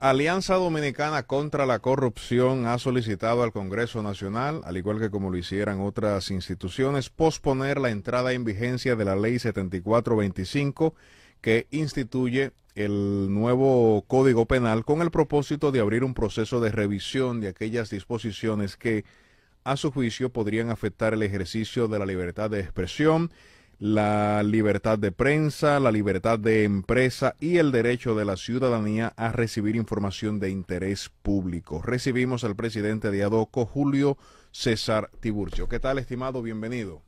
Alianza Dominicana contra la Corrupción ha solicitado al Congreso Nacional, al igual que como lo hicieran otras instituciones, posponer la entrada en vigencia de la Ley 7425 que instituye el nuevo Código Penal con el propósito de abrir un proceso de revisión de aquellas disposiciones que, a su juicio, podrían afectar el ejercicio de la libertad de expresión, la libertad de prensa, la libertad de empresa y el derecho de la ciudadanía a recibir información de interés público. Recibimos al presidente de ADOCO, Julio César Tiburcio. ¿Qué tal, estimado? Bienvenido.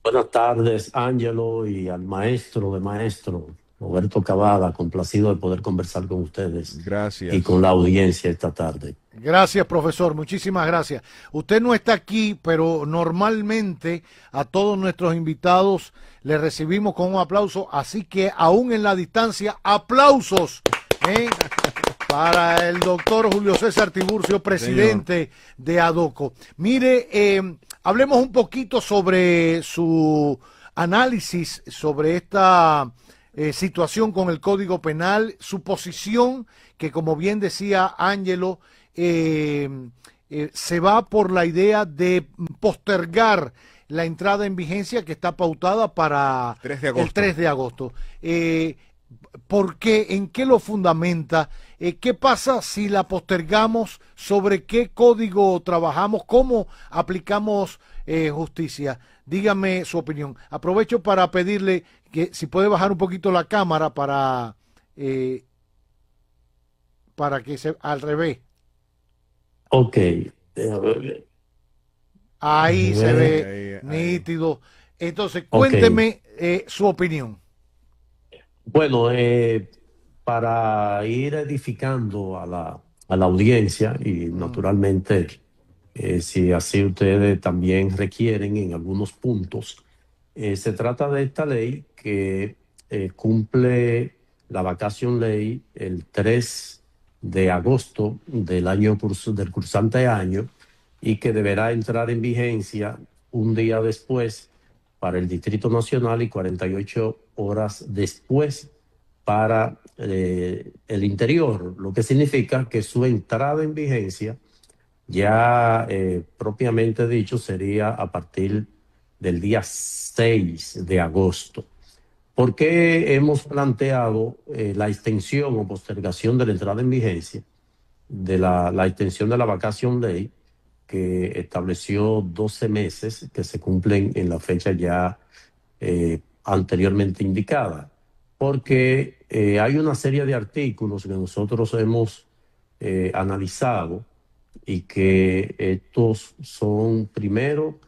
Buenas tardes, Ángelo, y al maestro de maestro, Roberto Cavada, complacido de poder conversar con ustedes y con Gracias. la audiencia esta tarde. Gracias, profesor. Muchísimas gracias. Usted no está aquí, pero normalmente a todos nuestros invitados les recibimos con un aplauso, así que aún en la distancia, aplausos para el doctor Julio César Tiburcio, presidente de ADOCO. Mire, hablemos un poquito sobre su análisis sobre esta situación con el Código Penal, su posición, que como bien decía Ángelo, se va por la idea de postergar la entrada en vigencia que está pautada para el 3 de agosto. ¿Por qué? ¿En qué lo fundamenta? ¿Qué pasa si la postergamos? ¿Sobre qué código trabajamos? ¿Cómo aplicamos justicia? Dígame su opinión. Aprovecho para pedirle que si puede bajar un poquito la cámara para que se al revés. Ok. Ahí se ve nítido. Entonces, cuénteme su opinión. Bueno, para ir edificando a la audiencia y naturalmente, si así ustedes también requieren en algunos puntos, se trata de esta ley que cumple la vacación ley el 3 de agosto del del cursante año y que deberá entrar en vigencia un día después para el Distrito Nacional y 48 horas después para el interior, lo que significa que su entrada en vigencia ya propiamente dicho sería a partir del día 6 de agosto. ¿Por qué hemos planteado la extensión o postergación de la entrada en vigencia de la extensión de la vacación ley que estableció 12 meses que se cumplen en la fecha ya anteriormente indicada? Porque hay una serie de artículos que nosotros hemos analizado y que estos son, primero,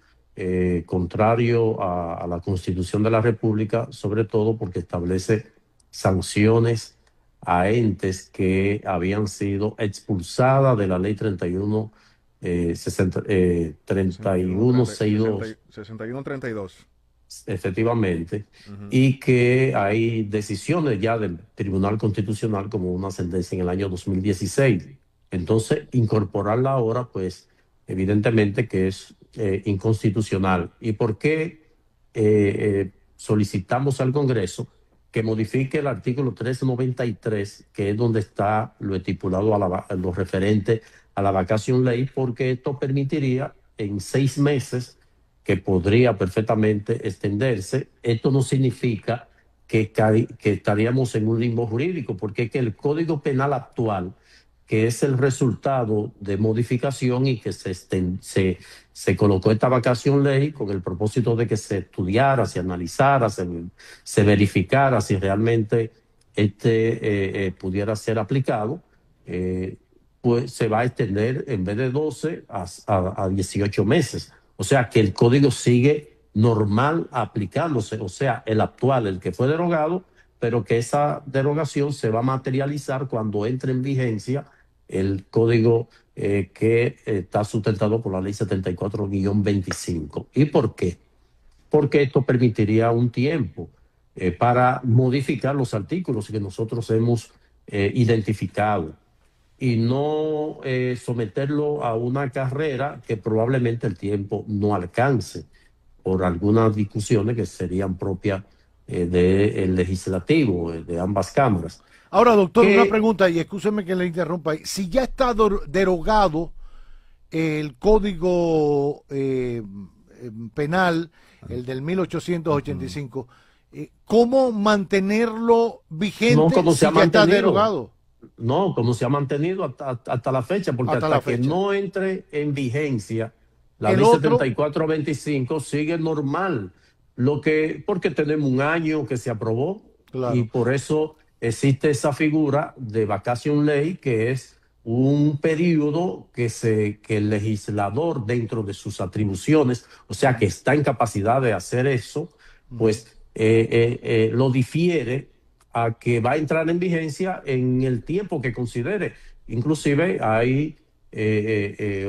contrario a la Constitución de la República, sobre todo porque establece sanciones a entes que habían sido expulsadas de la ley 31, 3162. 6132. Efectivamente, y que hay decisiones ya del Tribunal Constitucional como una sentencia en el año 2016. Entonces, incorporarla ahora, pues, evidentemente que es inconstitucional. ¿Y por qué solicitamos al Congreso que modifique el artículo 393, que es donde está lo estipulado a lo referente a la vacación ley? Porque esto permitiría en 6 meses, que podría perfectamente extenderse. Esto no significa que estaríamos en un limbo jurídico, porque es que el Código Penal actual, que es el resultado de modificación y que se colocó esta vacación ley con el propósito de que se estudiara, se analizara, se verificara si realmente pudiera ser aplicado, pues se va a extender en vez de 12 a 18 meses. O sea que el código sigue normal aplicándose, o sea, el actual, el que fue derogado, pero que esa derogación se va a materializar cuando entre en vigencia el código que está sustentado por la ley 74-25. ¿Y por qué? Porque esto permitiría un tiempo para modificar los artículos que nosotros hemos identificado y no someterlo a una carrera que probablemente el tiempo no alcance por algunas discusiones que serían propias del legislativo, de ambas cámaras. Ahora, doctor, una pregunta, y escúcheme que le interrumpa. Si ya está derogado el código penal, el del 1885, ¿cómo mantenerlo vigente como si ya está derogado? No, como se ha mantenido hasta la fecha, porque hasta que no entre en vigencia la ley 7425 sigue normal. Porque tenemos un año que se aprobó, claro, y por eso existe esa figura de vacation ley, que es un periodo que el legislador, dentro de sus atribuciones, o sea, que está en capacidad de hacer eso, pues lo difiere a que va a entrar en vigencia en el tiempo que considere. Inclusive hay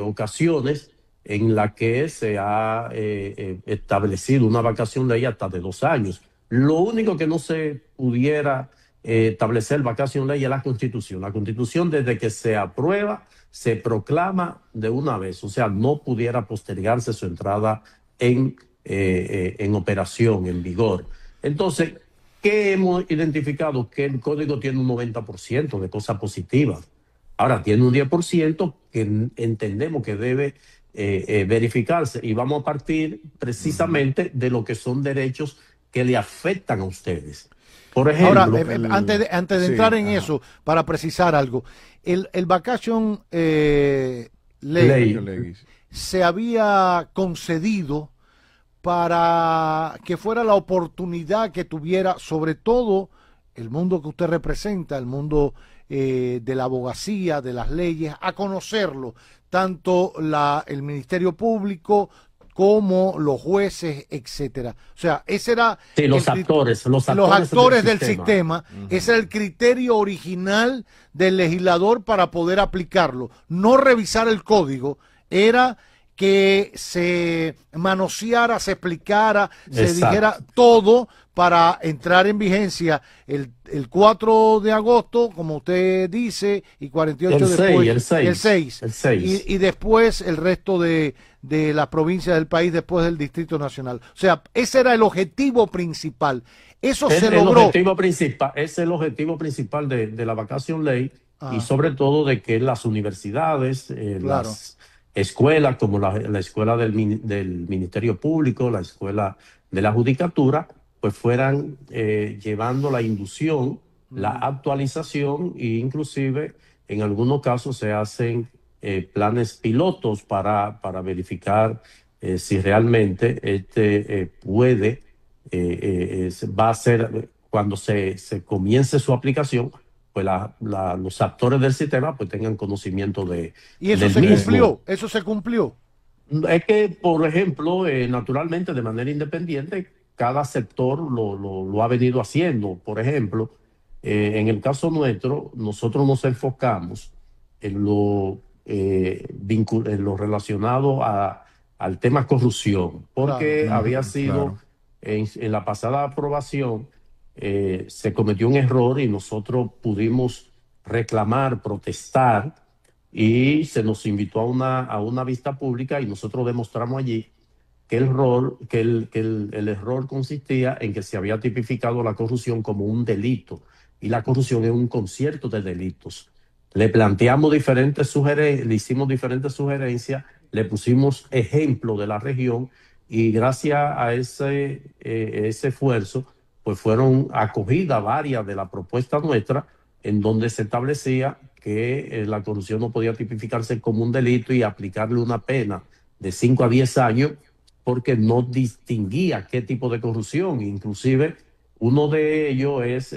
ocasiones en las que se ha establecido una vacación ley hasta de 2 años. Lo único que no se pudiera establecer vacación ley es la Constitución. La Constitución, desde que se aprueba, se proclama de una vez. O sea, no pudiera postergarse su entrada en operación, en vigor. Entonces, ¿qué hemos identificado? Que el código tiene un 90% de cosas positivas. Ahora, tiene un 10% que entendemos que debe verificarse, y vamos a partir precisamente de lo que son derechos que le afectan a ustedes. Por ejemplo, ahora, antes de entrar en eso, para precisar algo, el vacation ley se había concedido para que fuera la oportunidad que tuviera, sobre todo el mundo que usted representa, el mundo de la abogacía, de las leyes, a conocerlo, tanto el Ministerio Público como los jueces, etcétera. O sea, ese era los actores del sistema. Ese era el criterio original del legislador para poder aplicarlo. No revisar el código, era que se manoseara, se explicara, se dijera todo para entrar en vigencia el 4 de agosto, como usted dice, y 48 después. El 6. Y después el resto de las provincias del país, después del Distrito Nacional. O sea, ese era el objetivo principal. Eso se logró. Es el objetivo principal de la vacation ley, y sobre todo de que las universidades, las escuelas como la escuela del Ministerio Público, la escuela de la Judicatura, pues fueran llevando la inducción, la actualización, e inclusive en algunos casos se hacen planes pilotos para verificar si realmente va a ser, cuando se comience su aplicación, pues los actores del sistema pues tengan conocimiento de ¿Y eso se cumplió? ¿Eso se cumplió? Es que, por ejemplo, naturalmente, de manera independiente, cada sector lo ha venido haciendo. Por ejemplo, en el caso nuestro, nosotros nos enfocamos en lo relacionado al tema corrupción, porque había sido, en la pasada aprobación, se cometió un error y nosotros pudimos reclamar, protestar, y se nos invitó a una vista pública, y nosotros demostramos allí que el error consistía en que se había tipificado la corrupción como un delito, y la corrupción es un concierto de delitos. Le planteamos diferentes sugerencias, le hicimos diferentes sugerencias, le pusimos ejemplo de la región, y gracias a ese esfuerzo, pues fueron acogidas varias de las propuestas nuestras, en donde se establecía que la corrupción no podía tipificarse como un delito y aplicarle una pena de 5 a 10 años, porque no distinguía qué tipo de corrupción. Inclusive, uno de ellos es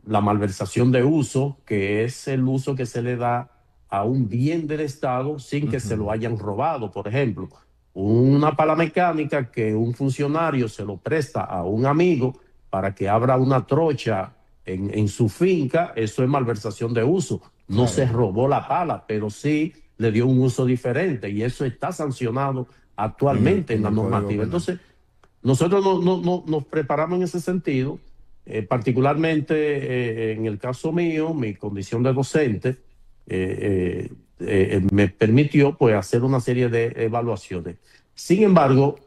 la malversación de uso, que es el uso que se le da a un bien del Estado sin que se lo hayan robado. Por ejemplo, una pala mecánica que un funcionario se lo presta a un amigo para que abra una trocha en su finca, eso es malversación de uso. No se robó la pala, pero sí le dio un uso diferente, y eso está sancionado actualmente en la normativa. Entonces, nosotros nos preparamos en ese sentido, particularmente en el caso mío, mi condición de docente me permitió pues hacer una serie de evaluaciones. Sin embargo,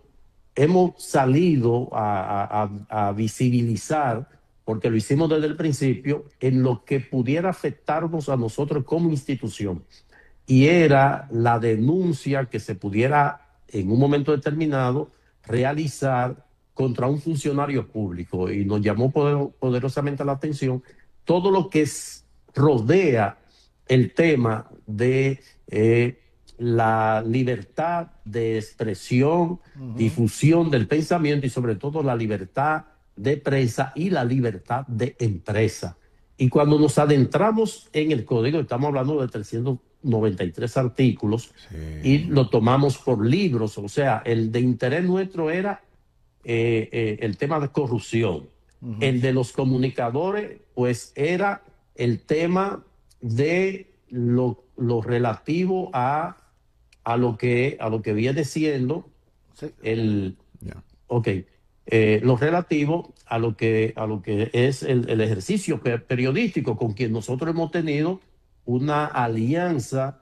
hemos salido a visibilizar, porque lo hicimos desde el principio, en lo que pudiera afectarnos a nosotros como institución. Y era la denuncia que se pudiera en un momento determinado realizar contra un funcionario público. Y nos llamó poderosamente la atención todo lo que rodea el tema de la libertad de expresión, difusión del pensamiento y sobre todo la libertad de prensa y la libertad de empresa. Y cuando nos adentramos en el código, estamos hablando de 393 artículos, sí, y lo tomamos por libros. O sea, el de interés nuestro era el tema de corrupción. El de los comunicadores, pues era el tema de lo relativo a lo que viene siendo el... Ok. Lo relativo a lo que es el ejercicio periodístico, con quien nosotros hemos tenido una alianza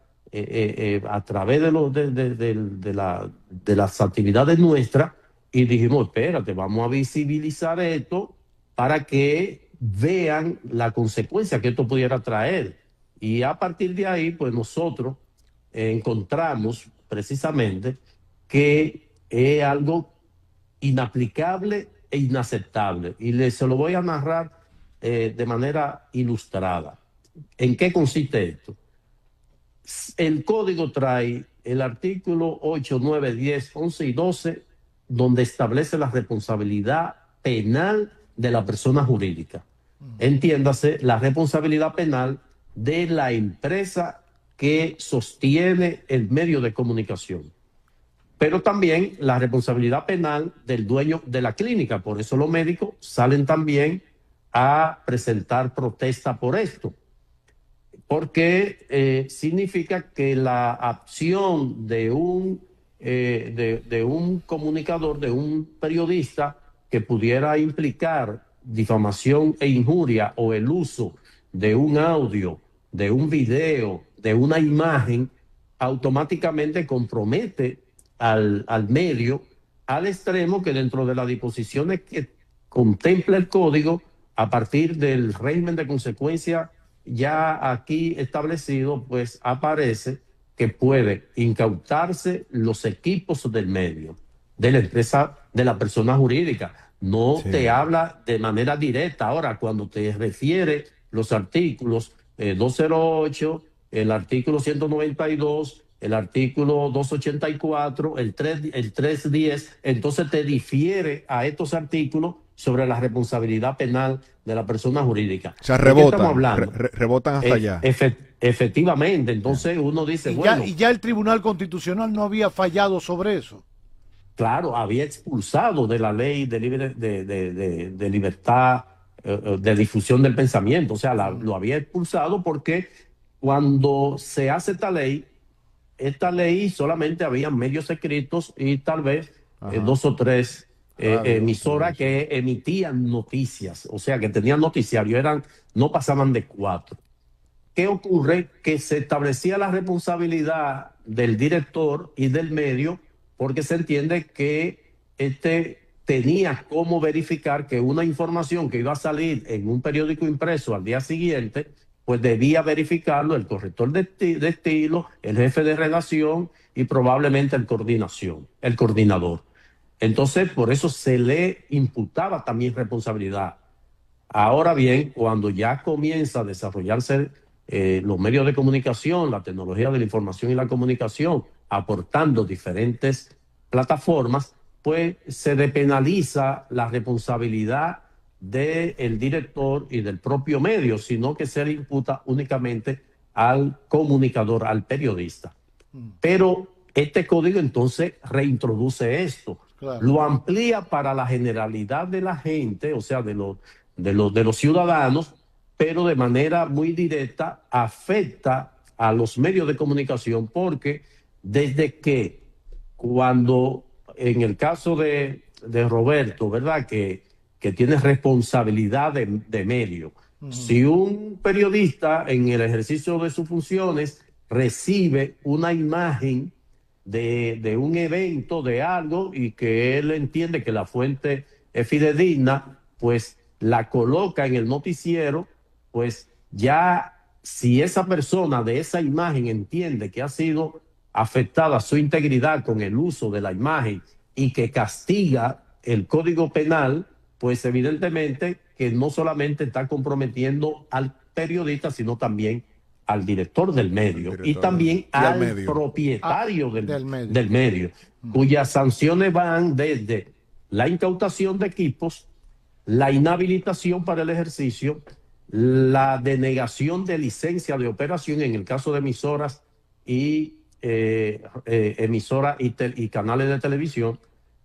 a través de las actividades nuestras, y dijimos, espérate, vamos a visibilizar esto para que vean la consecuencia que esto pudiera traer. Y a partir de ahí, pues nosotros encontramos precisamente que es algo inaplicable e inaceptable. Y se lo voy a narrar de manera ilustrada. ¿En qué consiste esto? El código trae el artículo 8, 9, 10, 11 y 12, donde establece la responsabilidad penal de la persona jurídica. Entiéndase, la responsabilidad penal de la empresa que sostiene el medio de comunicación, pero también la responsabilidad penal del dueño de la clínica. Por eso los médicos salen también a presentar protesta por esto, porque significa que la acción de un comunicador, de un periodista que pudiera implicar difamación e injuria, o el uso de un audio, de un video, de una imagen, automáticamente compromete al medio, al extremo que dentro de las disposiciones que contempla el código, a partir del régimen de consecuencia ya aquí establecido, pues aparece que puede incautarse los equipos del medio, de la empresa, de la persona jurídica. No sí. Te habla de manera directa. Ahora, cuando te refiere los artículos 208, el artículo 192, el artículo 284, el 310, entonces te difiere a estos artículos sobre la responsabilidad penal de la persona jurídica. O sea, rebotan, rebotan hasta allá. Efectivamente, entonces uno dice, y ya el Tribunal Constitucional no había fallado sobre eso. Claro, había expulsado de la ley de libertad de difusión del pensamiento. O sea, lo había expulsado porque cuando se hace esta ley solamente había medios escritos y tal vez 2 o 3 emisoras que emitían noticias, o sea, que tenían noticiario, no pasaban de 4. ¿Qué ocurre? Que se establecía la responsabilidad del director y del medio, porque se entiende que tenía cómo verificar que una información que iba a salir en un periódico impreso al día siguiente, pues debía verificarlo el corrector de estilo, el jefe de redacción y probablemente el coordinador. Entonces, por eso se le imputaba también responsabilidad. Ahora bien, cuando ya comienza a desarrollarse los medios de comunicación, la tecnología de la información y la comunicación, aportando diferentes plataformas, pues se depenaliza la responsabilidad del director y del propio medio, sino que se le imputa únicamente al comunicador, al periodista. Pero este código entonces reintroduce esto. Claro. Lo amplía para la generalidad de la gente, o sea, de los ciudadanos, pero de manera muy directa afecta a los medios de comunicación, porque desde que cuando, en el caso de Roberto, ¿verdad?, que tiene responsabilidad de medio, si un periodista en el ejercicio de sus funciones recibe una imagen de un evento, de algo, y que él entiende que la fuente es fidedigna, pues la coloca en el noticiero, pues ya si esa persona de esa imagen entiende que ha sido afectada su integridad con el uso de la imagen y que castiga el Código Penal, pues evidentemente que no solamente está comprometiendo al periodista, sino también al director del medio y también al propietario del medio, cuyas sanciones van desde la incautación de equipos, la inhabilitación para el ejercicio, la denegación de licencia de operación en el caso de emisoras y y canales de televisión,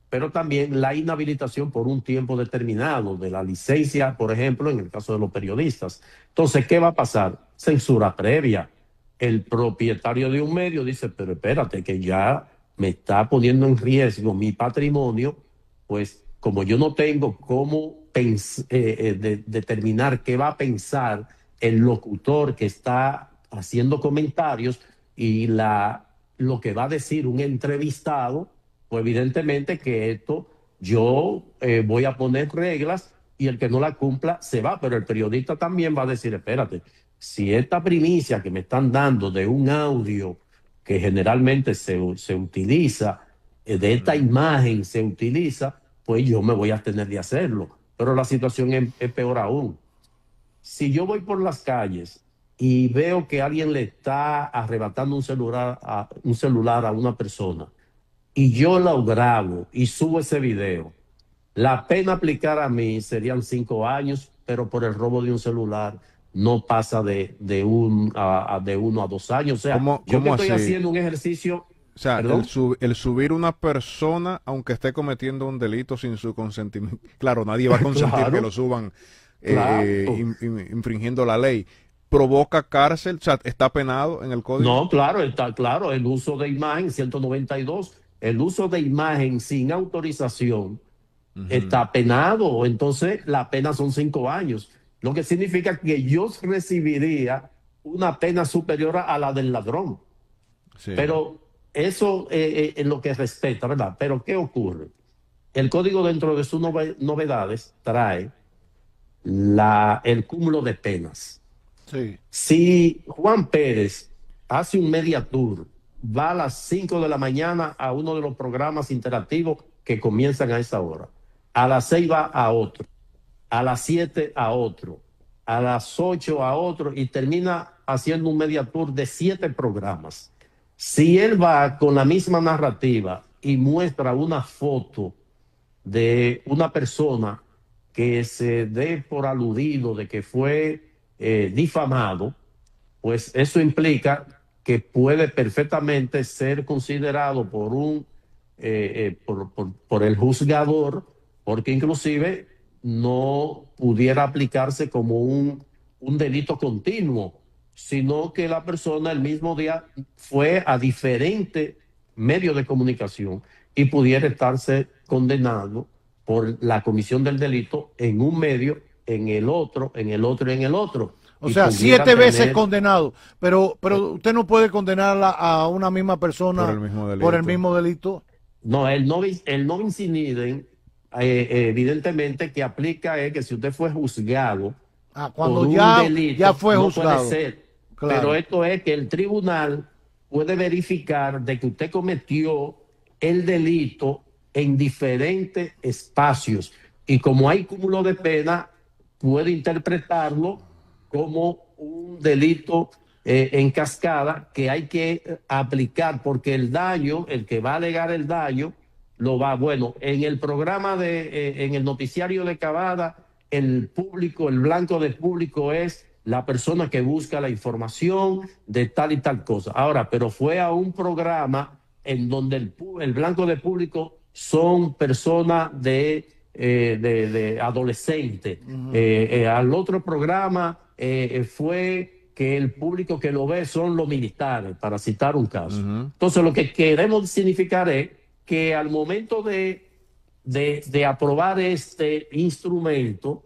pero también la inhabilitación por un tiempo determinado de la licencia, por ejemplo, en el caso de los periodistas. Entonces, ¿qué va a pasar? Censura previa. El propietario de un medio dice, pero espérate, que ya me está poniendo en riesgo mi patrimonio, pues como yo no tengo cómo determinar qué va a pensar el locutor que está haciendo comentarios y lo que va a decir un entrevistado, pues evidentemente que esto yo voy a poner reglas y el que no la cumpla se va, pero el periodista también va a decir, espérate, si esta primicia que me están dando de un audio que generalmente se utiliza, de esta imagen se utiliza, pues yo me voy a tener de hacerlo. Pero la situación es peor aún. Si yo voy por las calles y veo que alguien le está arrebatando un celular a una persona y yo lo grabo y subo ese video, la pena aplicar a mí serían 5 años, pero por el robo de un celular no pasa de 1 a 2 años. O sea, yo que estoy haciendo un ejercicio... O sea, el subir una persona, aunque esté cometiendo un delito sin su consentimiento, claro, nadie va a consentir que lo suban infringiendo la ley. ¿Provoca cárcel? O sea, ¿está penado en el código? No, claro, está claro. El uso de imagen, 192, el uso de imagen sin autorización está penado. Entonces, la pena son 5 años. Lo que significa que yo recibiría una pena superior a la del ladrón. Sí. Pero eso es lo que respeta, ¿verdad? Pero ¿qué ocurre? El código, dentro de sus novedades, trae el cúmulo de penas. Sí. Si Juan Pérez hace un media tour, va a las 5 de la mañana a uno de los programas interactivos que comienzan a esa hora, a las 6 va a otro, a las 7 a otro, a las 8 a otro, y termina haciendo un media tour de 7 programas. Si él va con la misma narrativa y muestra una foto de una persona que se dé por aludido de que fue difamado, pues eso implica que puede perfectamente ser considerado por el juzgador, porque inclusive no pudiera aplicarse como un delito continuo, sino que la persona el mismo día fue a diferentes medios de comunicación y pudiera estarse condenado por la comisión del delito en un medio, en el otro, en el otro y en el otro. O sea, 7 veces condenado, pero usted no puede condenar a una misma persona por el mismo delito. No, el novis in idem, evidentemente que aplica es que si usted fue juzgado cuando por ya, un delito, ya fue juzgado. No puede ser. Claro. Pero esto es que el tribunal puede verificar de que usted cometió el delito en diferentes espacios, y como hay cúmulo de pena, puede interpretarlo como un delito en cascada que hay que aplicar, porque el daño, el que va a alegar el daño, bueno, en el programa en el noticiario de Cavada, el blanco del público es la persona que busca la información de tal y tal cosa. Ahora, pero fue a un programa en donde el blanco del público son personas de adolescentes. Al otro programa fue que el público que lo ve son los militares, para citar un caso. Entonces, lo que queremos significar es que al momento de aprobar este instrumento,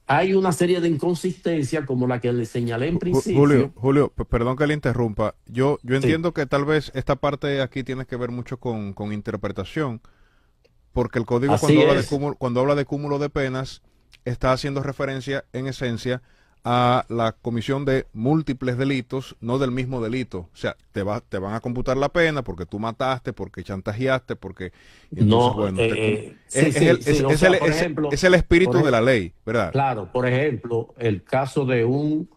hay una serie de inconsistencias como la que le señalé en principio. Julio, perdón que le interrumpa. Yo Sí, entiendo que tal vez esta parte aquí tiene que ver mucho con interpretación, porque el código así es. cuando habla de cúmulo de penas está haciendo referencia en esencia a la comisión de múltiples delitos, no del mismo delito. O sea, te van a computar la pena porque tú mataste, porque chantajeaste, porque y entonces No, bueno, sí, sí, sí. O sea, por ejemplo, es el por espíritu de ej- la ley, ¿verdad? claro, por ejemplo, el caso de un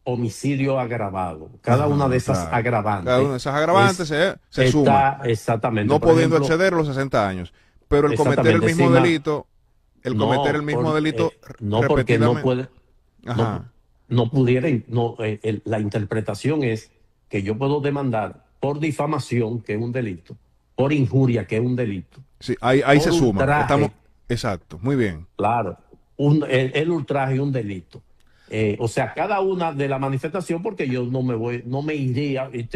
homicidio agravado. Cada una de Ajá, esas claro. Cada una agravantes de esas agravantes se suma, está exactamente, no por pudiendo ejemplo, exceder los 60 años. Pero exactamente, el cometer el no, mismo delito no porque no repetidamente. puede, no, Ajá. no pudiera, no, la interpretación es que yo puedo demandar por difamación, que es un delito, por injuria, que es un delito, Sí, ahí se por suman. Estamos, ultraje. exacto, muy bien. Claro, el ultraje es un delito. O sea, cada una de la manifestación, porque yo no me iría, y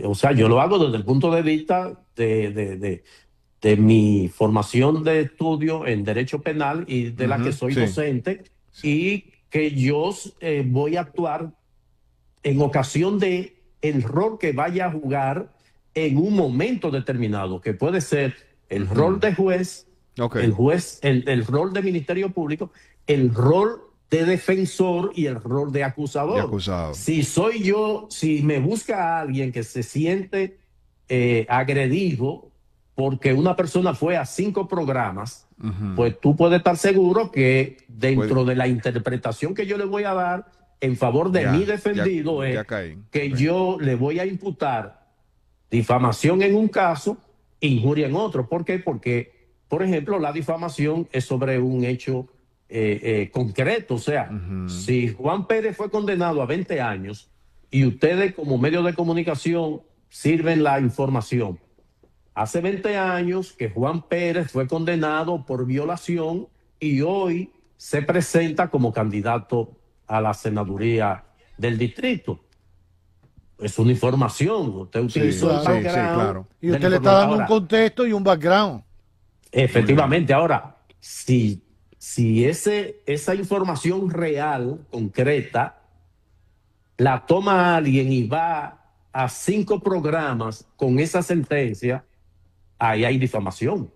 o sea, yo lo hago desde el punto de vista de mi formación de estudio en Derecho Penal y de la que Ujú, soy sí, docente, sí, y que yo voy a actuar en ocasión de el rol que vaya a jugar en un momento determinado, que puede ser el rol ujú. de juez, Ok, el rol de Ministerio Público, el rol de defensor y el rol de de acusador. acusado. Si soy yo, si me busca a alguien que se siente agredido porque una persona fue a 5 programas, Ujú. pues tú puedes estar seguro que Puede- dentro de la interpretación que yo le voy a dar en favor de mi defendido ya es caí. que Ok. yo le voy a imputar difamación en un caso, injuria en otro. ¿Por qué? Porque, por ejemplo, la difamación es sobre un hecho concreto. O sea, Ujú. si Juan Pérez fue condenado a 20 años y ustedes como medio de comunicación sirven la información, hace 20 años que Juan Pérez fue condenado por violación y hoy se presenta como candidato a la senaduría del distrito. Es una información. Usted Sí, utilizó el Claro. sí, background claro. Y de la usted le está información. dando un Ahora, contexto y un background. Muy bien. efectivamente, ahora, si esa información real, concreta, la toma alguien y va a 5 programas con esa sentencia, ahí hay difamación.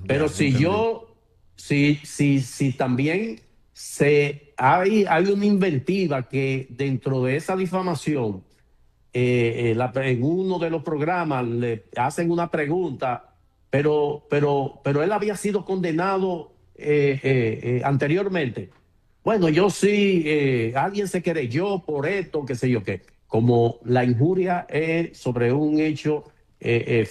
Pero Ya, entendí. si también hay una inventiva que dentro de esa difamación, en uno de los programas le hacen una pregunta, pero él había sido condenado anteriormente. Bueno, yo sí, alguien se querelló por esto, qué sé yo qué. Como la injuria es sobre un hecho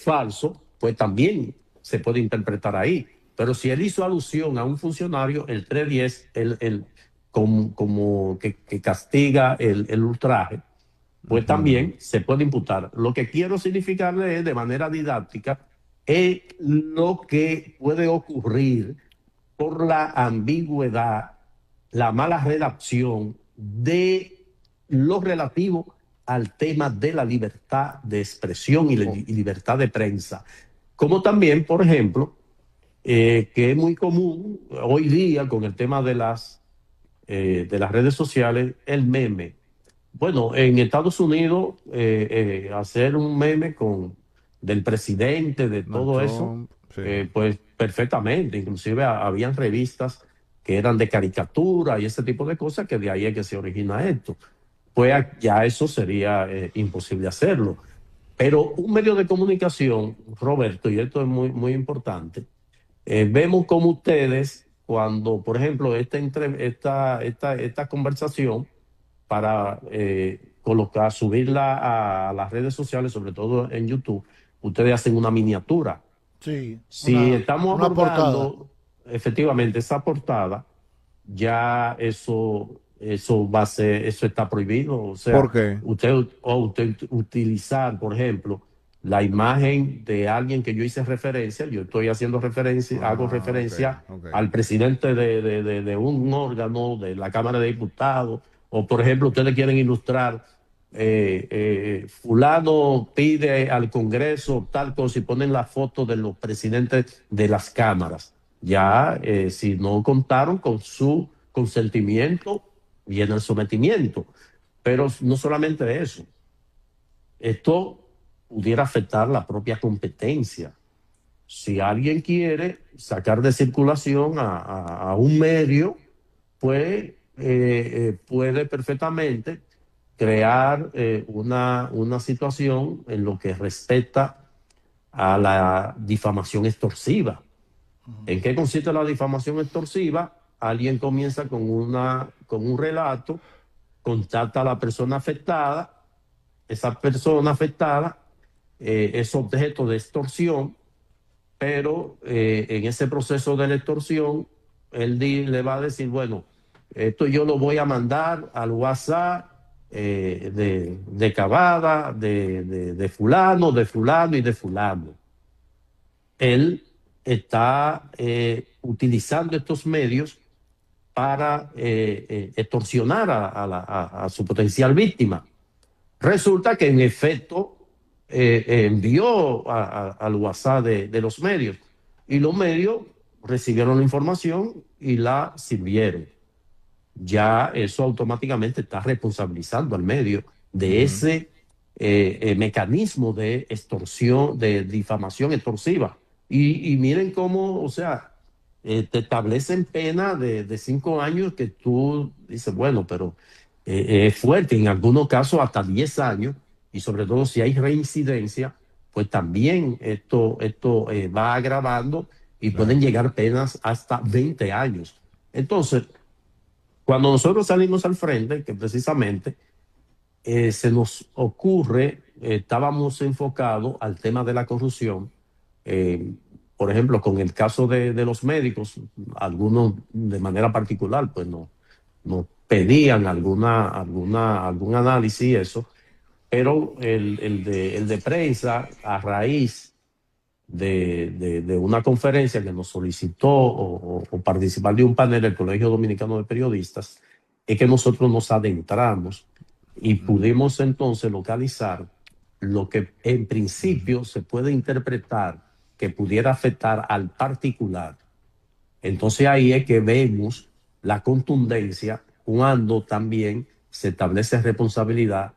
falso, pues también se puede interpretar ahí. Pero si él hizo alusión a un funcionario, el 310, como que castiga el ultraje, pues Ujú. también se puede imputar. Lo que quiero significarle es, de manera didáctica, es lo que puede ocurrir por la ambigüedad, la mala redacción de lo relativo al tema de la libertad de expresión Oh, y libertad de prensa. Como también, por ejemplo, que es muy común hoy día con el tema de las redes sociales, el meme. Bueno, en Estados Unidos, hacer un meme del presidente, de Donald todo eso, Trump, sí. pues perfectamente. Inclusive habían revistas que eran de caricatura y ese tipo de cosas, que de ahí es que se origina esto. Pues ya eso sería imposible hacerlo. Pero un medio de comunicación, Roberto, y esto es muy, muy importante, vemos como ustedes, cuando, por ejemplo, esta conversación, para colocar, subirla a las redes sociales, sobre todo en YouTube, ustedes hacen una miniatura. Sí, Si estamos una portada. abordando efectivamente esa portada, ya eso va a ser, eso está prohibido. O ¿Por sea, qué? usted utilizar, por ejemplo, la imagen de alguien que yo hice referencia, yo estoy haciendo referencia, hago Ah, ok, referencia ok. al presidente de un órgano de la Cámara de Diputados, o por ejemplo, ustedes quieren ilustrar, fulano pide al Congreso tal cosa y ponen la foto de los presidentes de las cámaras Ya si no contaron con su consentimiento, viene el sometimiento. Pero no solamente eso, esto pudiera afectar la propia competencia. Si alguien quiere sacar de circulación a un medio, pues puede perfectamente crear una situación en lo que respecta a la difamación extorsiva. ¿En qué consiste la difamación extorsiva? Alguien comienza con un relato, contacta a la persona afectada, esa persona afectada es objeto de extorsión, pero en ese proceso de la extorsión, le va a decir, bueno, esto yo lo voy a mandar al WhatsApp de Cavada, de fulano, de fulano y de fulano. Él está utilizando estos medios para extorsionar a su potencial víctima. Resulta que en efecto envió al WhatsApp de los medios y los medios recibieron la información y la sirvieron. Ya eso automáticamente está responsabilizando al medio de ese mecanismo de extorsión, de difamación extorsiva. Y miren cómo, o sea, te establecen pena de 5 años que tú dices, bueno, pero es fuerte, en algunos casos hasta 10 años, y sobre todo si hay reincidencia, pues también esto va agravando y pueden llegar penas hasta 20 años. Entonces, cuando nosotros salimos al frente, que precisamente se nos ocurre, estábamos enfocados al tema de la corrupción, por ejemplo, con el caso de los médicos, algunos de manera particular, pues nos pedían algún análisis y eso, pero el de prensa, a raíz de una conferencia que nos solicitó o participar de un panel del Colegio Dominicano de Periodistas, es que nosotros nos adentramos y pudimos entonces localizar lo que en principio se puede interpretar que pudiera afectar al particular. Entonces ahí es que vemos la contundencia cuando también se establece responsabilidad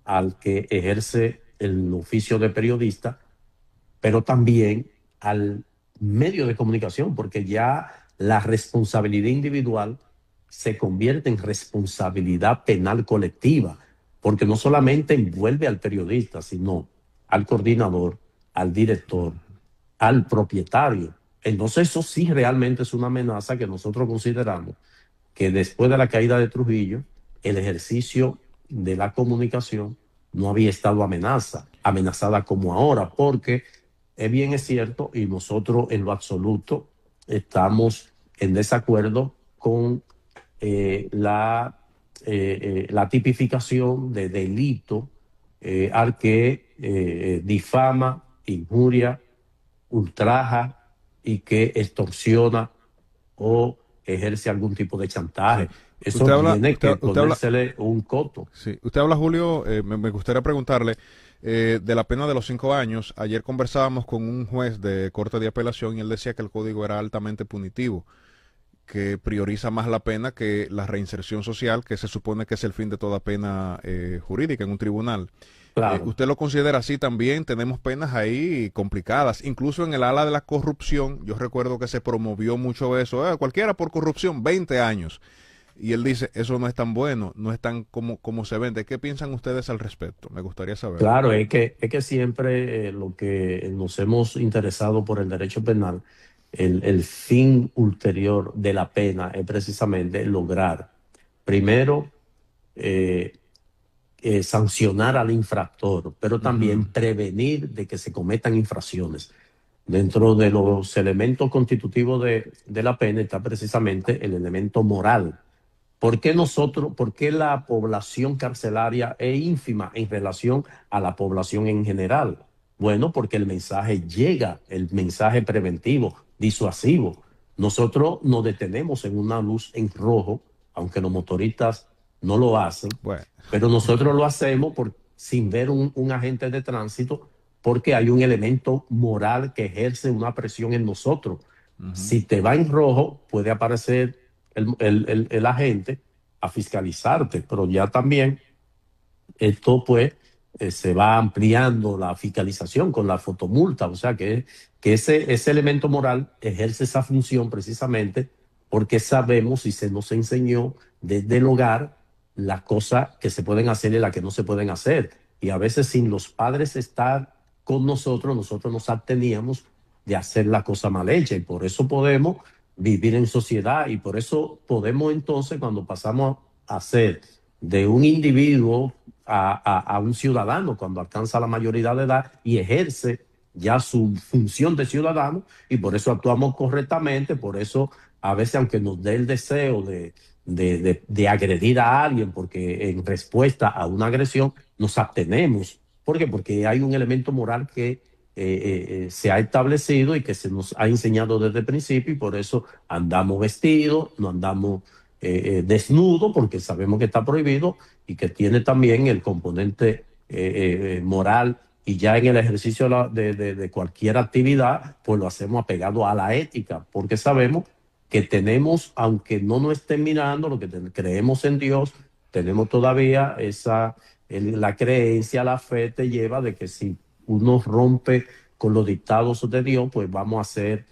al que ejerce el oficio de periodista, pero también al medio de comunicación, porque ya la responsabilidad individual se convierte en responsabilidad penal colectiva, porque no solamente envuelve al periodista, sino al coordinador, al director, al propietario. Entonces eso sí realmente es una amenaza que nosotros consideramos que después de la caída de Trujillo, el ejercicio de la comunicación no había estado amenazada como ahora, porque es cierto, y nosotros en lo absoluto estamos en desacuerdo con la tipificación de delito al que difama, injuria, ultraja y que extorsiona o ejerce algún tipo de chantaje. Eso tiene que ponérsele un coto. Sí. Usted habla, Julio, me gustaría preguntarle de la pena de los 5 años. Ayer conversábamos con un juez de Corte de Apelación y él decía que el código era altamente punitivo, que prioriza más la pena que la reinserción social, que se supone que es el fin de toda pena jurídica en un tribunal. Claro. ¿Usted lo considera así también? Tenemos penas ahí complicadas, incluso en el ala de la corrupción. Yo recuerdo que se promovió mucho eso, cualquiera por corrupción, 20 años. Y él dice, eso no es tan bueno, no es tan como se vende. ¿Qué piensan ustedes al respecto? Me gustaría saber. Claro, es que siempre lo que nos hemos interesado por el derecho penal, el fin ulterior de la pena es precisamente lograr, primero, sancionar al infractor, pero también prevenir de que se cometan infracciones. Dentro de los elementos constitutivos de la pena está precisamente el elemento moral. ¿Por qué la población carcelaria es ínfima en relación a la población en general? Bueno, porque el mensaje llega, el mensaje preventivo, disuasivo. Nosotros nos detenemos en una luz en rojo, aunque los motoristas no lo hacen, pero nosotros lo hacemos sin ver un agente de tránsito, porque hay un elemento moral que ejerce una presión en nosotros. Si te va en rojo, puede aparecer el agente a fiscalizarte, pero ya también esto pues se va ampliando la fiscalización con la fotomulta, o sea que ese elemento moral ejerce esa función precisamente porque sabemos y se nos enseñó desde el hogar las cosas que se pueden hacer y las que no se pueden hacer. Y a veces sin los padres estar con nosotros, nosotros nos absteníamos de hacer la cosa mal hecha y por eso podemos vivir en sociedad y por eso podemos entonces cuando pasamos a ser de un individuo a un ciudadano cuando alcanza la mayoría de edad y ejerce ya su función de ciudadano y por eso actuamos correctamente, por eso a veces aunque nos dé el deseo de agredir a alguien porque en respuesta a una agresión nos abstenemos. ¿Por qué? Porque hay un elemento moral que se ha establecido y que se nos ha enseñado desde el principio y por eso andamos vestidos, no andamos desnudos porque sabemos que está prohibido y que tiene también el componente moral y ya en el ejercicio de cualquier actividad pues lo hacemos apegado a la ética porque sabemos que tenemos, aunque no nos estén mirando, lo que creemos en Dios, tenemos todavía la creencia, la fe te lleva de que si uno rompe con los dictados de Dios, pues vamos a ser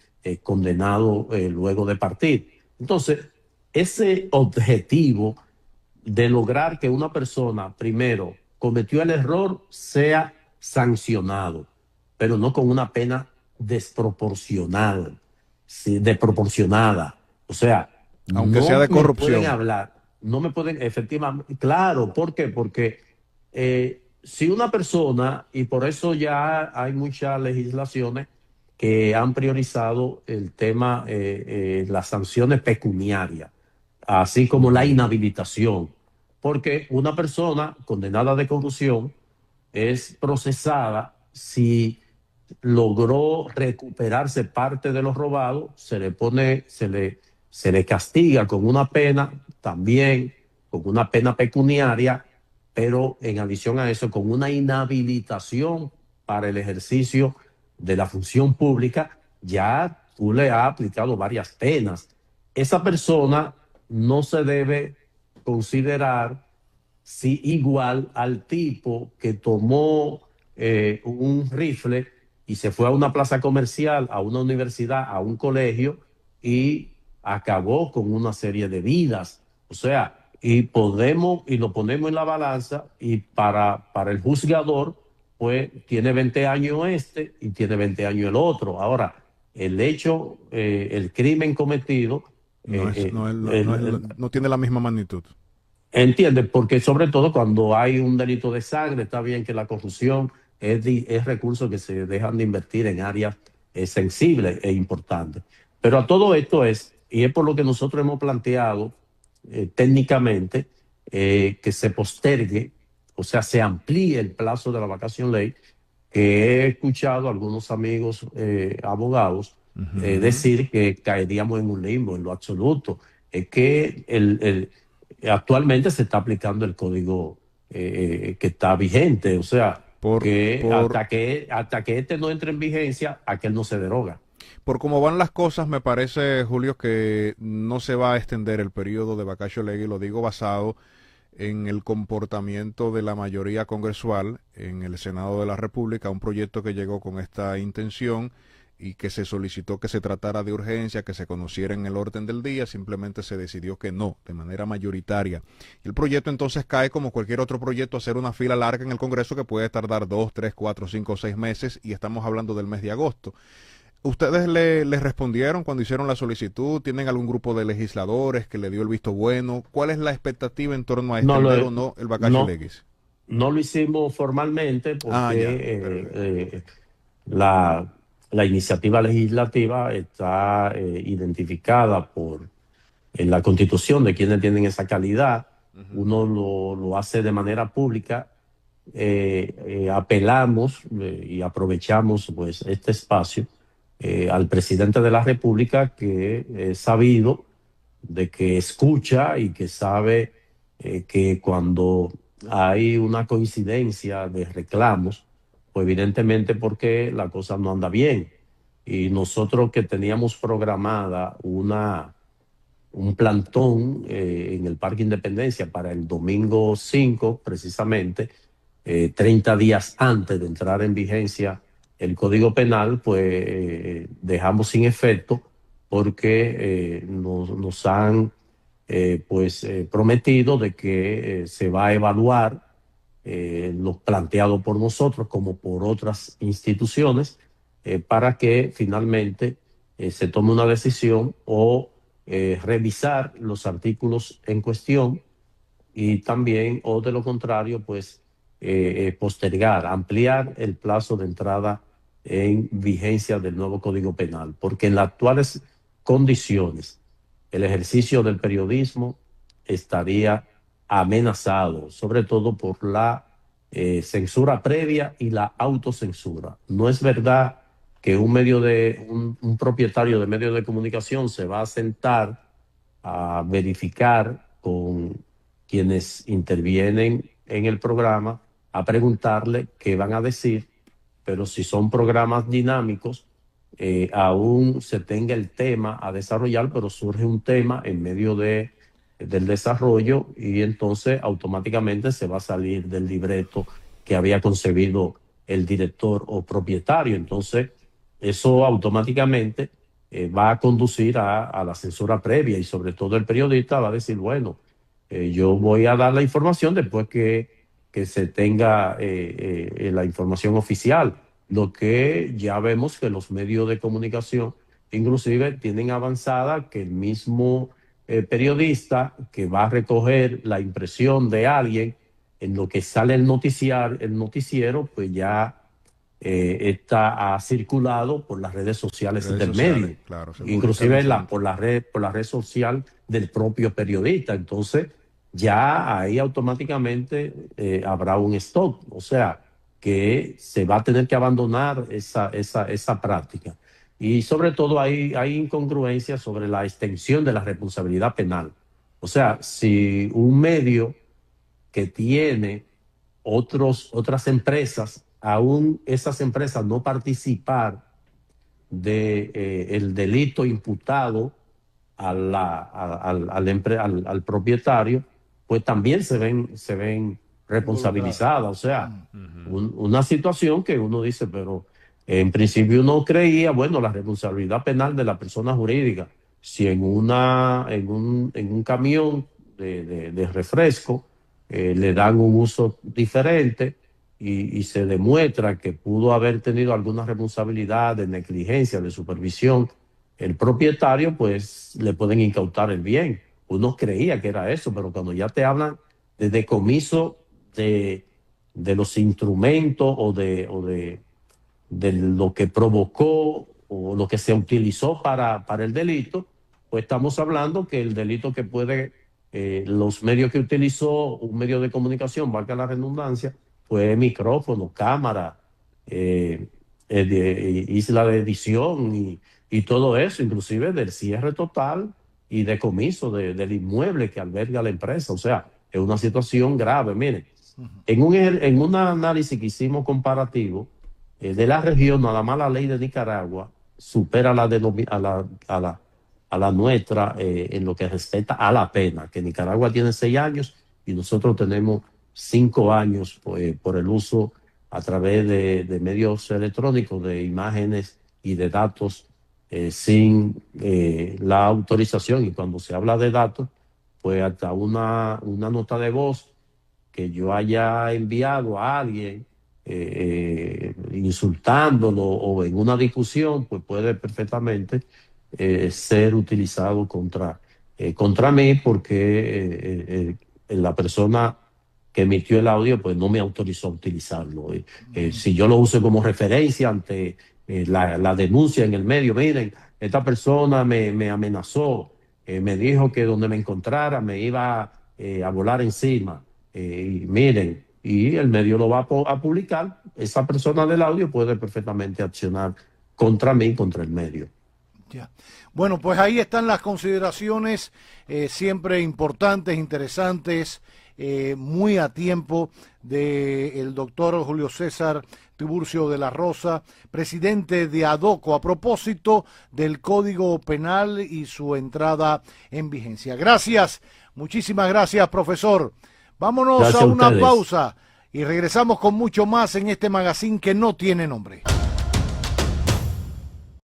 condenados luego de partir. Entonces, ese objetivo de lograr que una persona, primero, cometió el error, sea sancionado, pero no con una pena desproporcional, sí, desproporcionada. O sea, aunque no sea de me corrupción. pueden hablar, no me pueden, efectivamente, claro, ¿por qué? Porque si una persona, y por eso ya hay muchas legislaciones que han priorizado el tema, las sanciones pecuniarias, así como la inhabilitación, porque una persona condenada de corrupción es procesada si logró recuperarse parte de lo robado, se le castiga con una pena, también con una pena pecuniaria, pero en adición a eso, con una inhabilitación para el ejercicio de la función pública, ya tú le has aplicado varias penas. Esa persona no se debe considerar si igual al tipo que tomó un rifle y se fue a una plaza comercial, a una universidad, a un colegio y acabó con una serie de vidas. O sea, y lo ponemos en la balanza y para el juzgador, pues tiene 20 años este y tiene 20 años el otro. Ahora, el hecho, el crimen cometido, No tiene la misma magnitud. entiende, porque sobre todo cuando hay un delito de sangre, está bien que la corrupción es recursos que se dejan de invertir en áreas sensibles e importantes. Pero a todo esto y es por lo que nosotros hemos planteado técnicamente que se postergue, o sea, se amplíe el plazo de la vacación ley, que he escuchado a algunos amigos abogados decir que caeríamos en un limbo en lo absoluto. Es que actualmente se está aplicando el código que está vigente, o sea, hasta que este no entre en vigencia, aquel no se deroga. Por cómo van las cosas, me parece, Julio, que no se va a extender el periodo de vacatio legis, lo digo basado en el comportamiento de la mayoría congresual en el Senado de la República, un proyecto que llegó con esta intención y que se solicitó que se tratara de urgencia, que se conociera en el orden del día, simplemente se decidió que no, de manera mayoritaria. Y el proyecto entonces cae como cualquier otro proyecto, hacer una fila larga en el Congreso que puede tardar 2, 3, 4, 5, 6 meses y estamos hablando del mes de agosto. ¿Ustedes le respondieron cuando hicieron la solicitud? ¿Tienen algún grupo de legisladores que le dio el visto bueno? ¿Cuál es la expectativa en torno a extender o no el vacatio legis? No lo hicimos formalmente porque la iniciativa legislativa está identificada en la Constitución de quienes tienen esa calidad. Uno lo hace de manera pública. Apelamos y aprovechamos pues este espacio al presidente de la República, que es sabido de que escucha y que sabe que cuando hay una coincidencia de reclamos, pues evidentemente porque la cosa no anda bien. y nosotros que teníamos programada un plantón en el Parque Independencia para el domingo 5, precisamente, 30 días antes de entrar en vigencia el Código Penal, pues dejamos sin efecto porque nos han prometido de que se va a evaluar lo planteado por nosotros como por otras instituciones para que finalmente se tome una decisión o revisar los artículos en cuestión y también, o de lo contrario, pues postergar, ampliar el plazo de entrada en vigencia del nuevo Código Penal, porque en las actuales condiciones el ejercicio del periodismo estaría amenazado, sobre todo por la censura previa y la autocensura. No es verdad que un propietario de medio de comunicación se va a sentar a verificar con quienes intervienen en el programa, a preguntarle qué van a decir, pero si son programas dinámicos, aún se tenga el tema a desarrollar, pero surge un tema en medio del desarrollo y entonces automáticamente se va a salir del libreto que había concebido el director o propietario. Entonces, eso automáticamente va a conducir a la censura previa y sobre todo el periodista va a decir, bueno, yo voy a dar la información después que se tenga la información oficial. Lo que ya vemos que los medios de comunicación inclusive tienen avanzada que el mismo periodista que va a recoger la impresión de alguien en lo que sale el noticiero, pues ya ha circulado por las redes sociales del medio, claro, inclusive por la red social del propio periodista. Entonces, ya ahí automáticamente habrá un stop, o sea, que se va a tener que abandonar esa práctica. Y sobre todo hay incongruencias sobre la extensión de la responsabilidad penal. O sea, si un medio que tiene otras empresas, aún esas empresas no participar de el delito imputado al propietario, pues también se ven responsabilizadas. O sea, una situación que uno dice, pero en principio uno creía, bueno, la responsabilidad penal de la persona jurídica, si en un camión de refresco le dan un uso diferente y se demuestra que pudo haber tenido alguna responsabilidad de negligencia, de supervisión, el propietario, pues le pueden incautar el bien. Uno creía que era eso, pero cuando ya te hablan de decomiso de los instrumentos o de lo que provocó o lo que se utilizó para el delito, pues estamos hablando que el delito que puede, los medios que utilizó un medio de comunicación, valga la redundancia, fue micrófono, cámara, isla de edición y todo eso, inclusive del cierre total y decomiso del inmueble que alberga la empresa. O sea, es una situación grave. Miren, en un análisis que hicimos comparativo de la región, nada más la ley de Nicaragua supera a la nuestra en lo que respecta a la pena, que Nicaragua tiene 6 años y nosotros tenemos 5 años por el uso a través de medios electrónicos, de imágenes y de datos sin la autorización. Y cuando se habla de datos, pues hasta una nota de voz que yo haya enviado a alguien insultándolo o en una discusión, pues puede perfectamente ser utilizado contra mí porque la persona que emitió el audio pues no me autorizó a utilizarlo. Si yo lo uso como referencia ante la denuncia en el medio, miren, esta persona me amenazó, me dijo que donde me encontrara me iba a volar encima. Y miren, y el medio lo va a publicar, esa persona del audio puede perfectamente accionar contra mí, contra el medio. Ya. Bueno, pues ahí están las consideraciones siempre importantes, interesantes, muy a tiempo del doctor Julio César Tiburcio de la Rosa, presidente de ADOCO, a propósito del Código Penal y su entrada en vigencia. Gracias, muchísimas gracias, profesor. Vámonos a una pausa y regresamos con mucho más en este magazine que no tiene nombre.